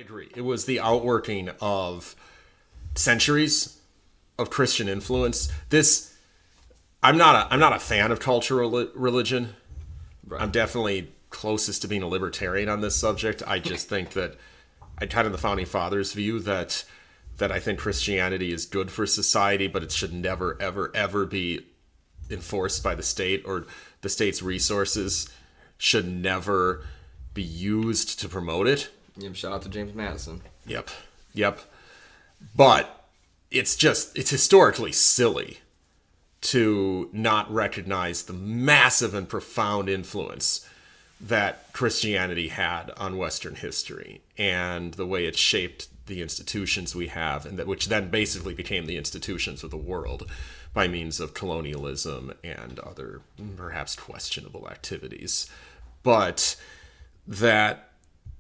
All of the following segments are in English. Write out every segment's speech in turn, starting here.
agree. It was the outworking of centuries of Christian influence. I'm not a fan of cultural religion. Right. I'm definitely closest to being a libertarian on this subject. I just think that I kind of the founding fathers view that I think Christianity is good for society, but it should never, ever, ever be enforced by the state, or the state's resources should never be used to promote it. Yep, shout out to James Madison. Yep. But it's historically silly to not recognize the massive and profound influence that Christianity had on Western history and the way it shaped the institutions we have, and that which then basically became the institutions of the world by means of colonialism and other perhaps questionable activities. But that,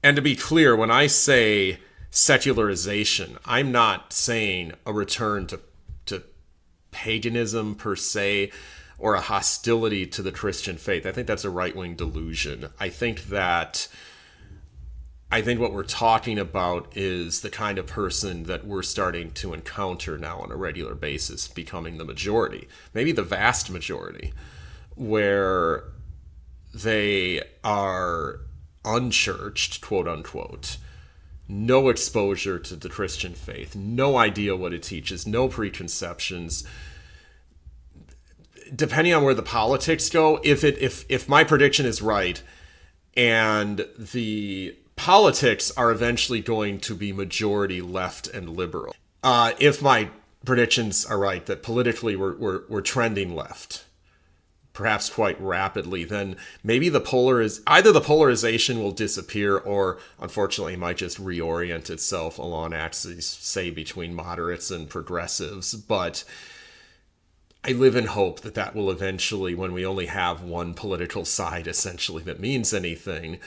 and to be clear, when I say secularization, I'm not saying a return to paganism per se, or a hostility to the Christian faith. I think that's a right-wing delusion. I think what we're talking about is the kind of person that we're starting to encounter now on a regular basis becoming the majority, maybe the vast majority, where they are unchurched, quote unquote, no exposure to the Christian faith, no idea what it teaches, no preconceptions. Depending on where the politics go, if my prediction is right, and the politics are eventually going to be majority left and liberal, if my predictions are right that politically we're trending left, perhaps quite rapidly, then maybe either the polarization will disappear, or unfortunately might just reorient itself along axes, say between moderates and progressives. But I live in hope that will eventually, when we only have one political side essentially that means anything.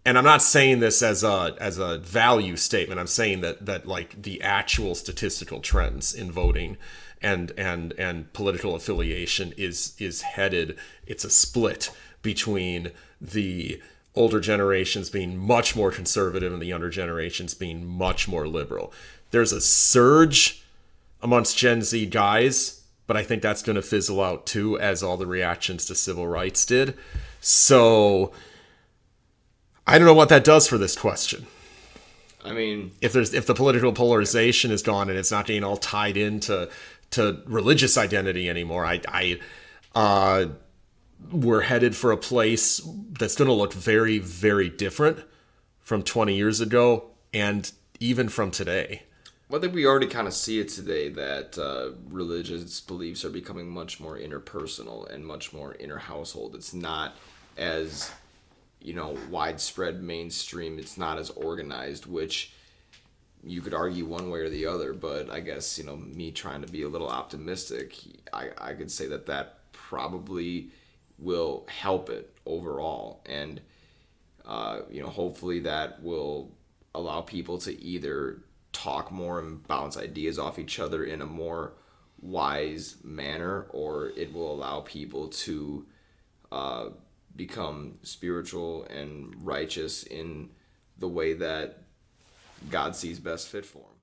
And I'm not saying this as a value statement. I'm saying that like the actual statistical trends in voting and political affiliation is headed. It's a split between the older generations being much more conservative and the younger generations being much more liberal. There's a surge amongst Gen Z guys, but I think that's going to fizzle out too, as all the reactions to civil rights did. So I don't know what that does for this question. I mean, if the political polarization is gone and it's not getting all tied into religious identity anymore, we're headed for a place that's going to look very, very different from 20 years ago and even from today. Well, I think we already kind of see it today that religious beliefs are becoming much more interpersonal and much more inter-household. It's not as, widespread mainstream. It's not as organized, which you could argue one way or the other. But I guess, me trying to be a little optimistic, I could say that probably will help it overall. And, hopefully that will allow people to either talk more and bounce ideas off each other in a more wise manner, or it will allow people to become spiritual and righteous in the way that God sees best fit for them.